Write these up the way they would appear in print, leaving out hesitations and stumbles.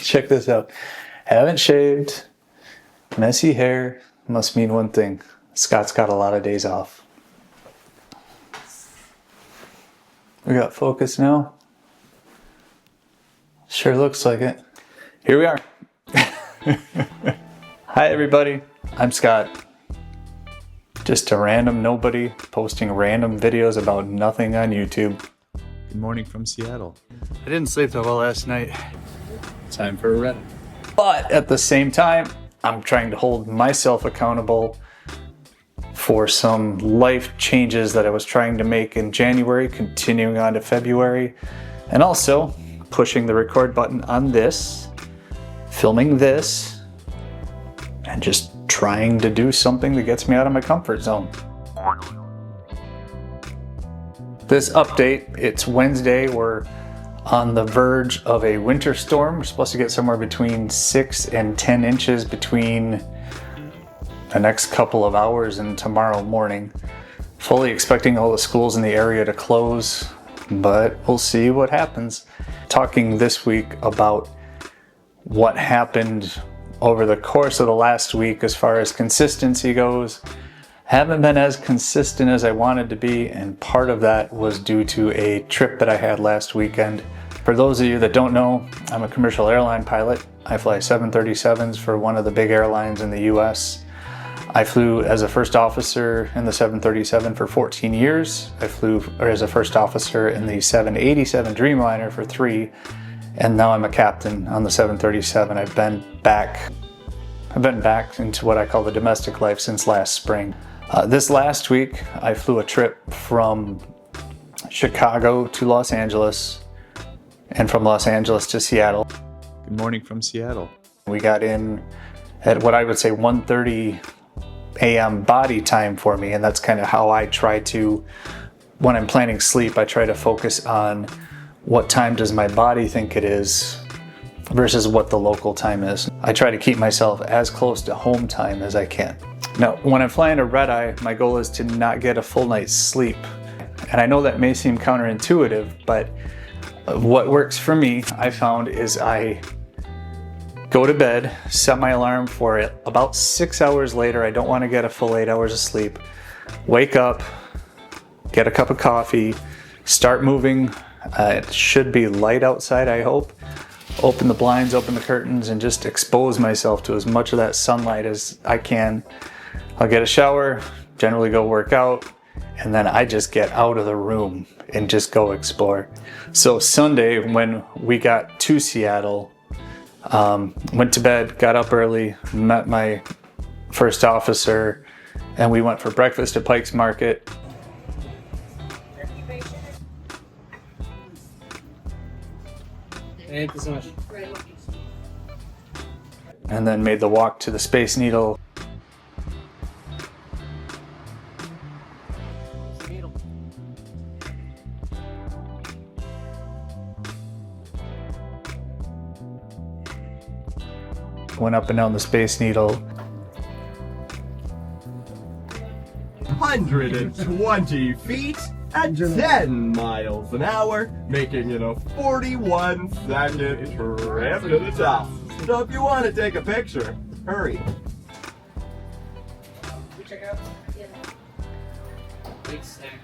Check this out. Haven't shaved, messy hair, must mean one thing. Scott's got a lot of days off. We got focus now. Sure looks like it. Here we are. Hi everybody, I'm Scott. Just a random nobody posting random videos about nothing on YouTube. Good morning from Seattle. I didn't sleep that well last night. Time for a rest. But at the same time, I'm trying to hold myself accountable for some life changes that I was trying to make in January, continuing on to February, and also pushing the record button on this, filming this, and just trying to do something that gets me out of my comfort zone. This update, it's Wednesday. We're on the verge of a winter storm. We're supposed to get somewhere between 6 and 10 inches between the next couple of hours and tomorrow morning. Fully expecting all the schools in the area to close, but we'll see what happens. Talking this week about what happened over the course of the last week as far as consistency goes. Haven't been as consistent as I wanted to be, and part of that was due to a trip that I had last weekend. For those of you that don't know, I'm a commercial airline pilot. I fly 737s for one of the big airlines in the US. I flew as a first officer in the 737 for 14 years. I flew as a first officer in the 787 Dreamliner for 3, and now I'm a captain on the 737. I've been back into what I call the domestic life since last spring. This last week, I flew a trip from Chicago to Los Angeles and from Los Angeles to Seattle. Good morning from Seattle. We got in at what I would say 1:30 a.m. body time for me, and that's kind of how I try to, when I'm planning sleep, I try to focus on what time does my body think it is versus what the local time is. I try to keep myself as close to home time as I can. Now, when I'm flying a red eye, my goal is to not get a full night's sleep. And I know that may seem counterintuitive, but what works for me, I found, is I go to bed, set my alarm for it. About 6 hours later, I don't want to get a full 8 hours of sleep. Wake up, get a cup of coffee, start moving. It should be light outside, I hope. Open the blinds, open the curtains, and just expose myself to as much of that sunlight as I can. I'll get a shower, generally go work out, and then I just get out of the room and just go explore. So Sunday, when we got to Seattle, went to bed, got up early, met my first officer, and we went for breakfast at Pike's Market. Thank you so much. And then made the walk to the Space Needle. Went up and down the Space Needle. 120 feet at 10 miles an hour, making it a 41-second trip to the top. So if you want to take a picture, hurry. Check out. Yeah. Big snack.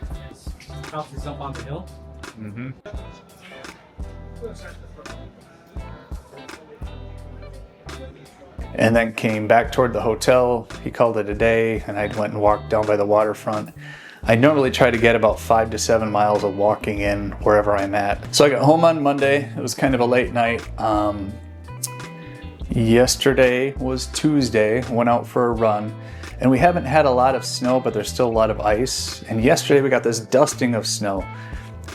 Helps us up on the hill. Mm-hmm. And then came back toward the hotel. He called it a day, and I went and walked down by the waterfront. I normally try to get about 5 to 7 miles of walking in wherever I'm at. So I got home on Monday. It was kind of a late night. Yesterday was Tuesday. Went out for a run, and we haven't had a lot of snow, but there's still a lot of ice. And yesterday we got this dusting of snow,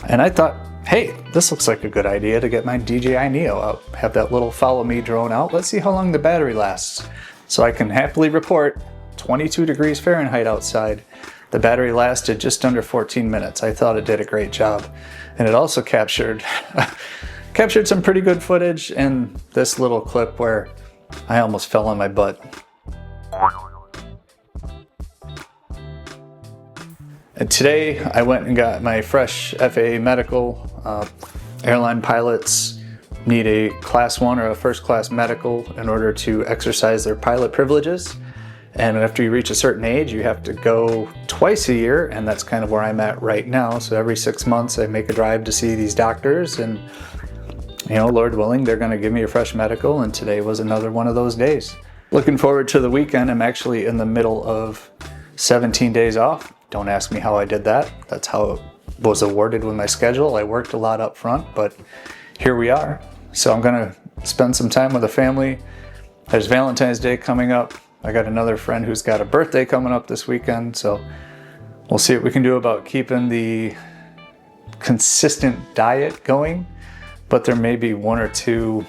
and I thought, hey, this looks like a good idea to get my DJI Neo out. Have that little follow me drone out. Let's see how long the battery lasts. So I can happily report 22 degrees Fahrenheit outside. The battery lasted just under 14 minutes. I thought it did a great job. And it also captured some pretty good footage in this little clip where I almost fell on my butt. And today I went and got my fresh FAA medical. Airline pilots need a class 1 or a first class medical in order to exercise their pilot privileges. And after you reach a certain age, you have to go twice a year, and that's kind of where I'm at right now. So every 6 months I make a drive to see these doctors, and you know, Lord willing, they're going to give me a fresh medical, and today was another one of those days. Looking forward to the weekend. I'm actually in the middle of 17 days off. Don't ask me how I did that. That's how it was awarded with my schedule. I worked a lot up front, but here we are. So I'm going to spend some time with the family. There's Valentine's Day coming up. I got another friend who's got a birthday coming up this weekend, so we'll see what we can do about keeping the consistent diet going. But there may be one or two,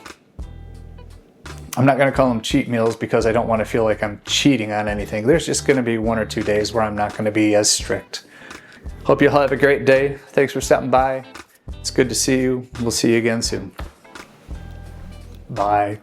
I'm not going to call them cheat meals because I don't want to feel like I'm cheating on anything. There's just going to be 1 or 2 days where I'm not going to be as strict. Hope you all have a great day. Thanks for stopping by. It's good to see you. We'll see you again soon. Bye.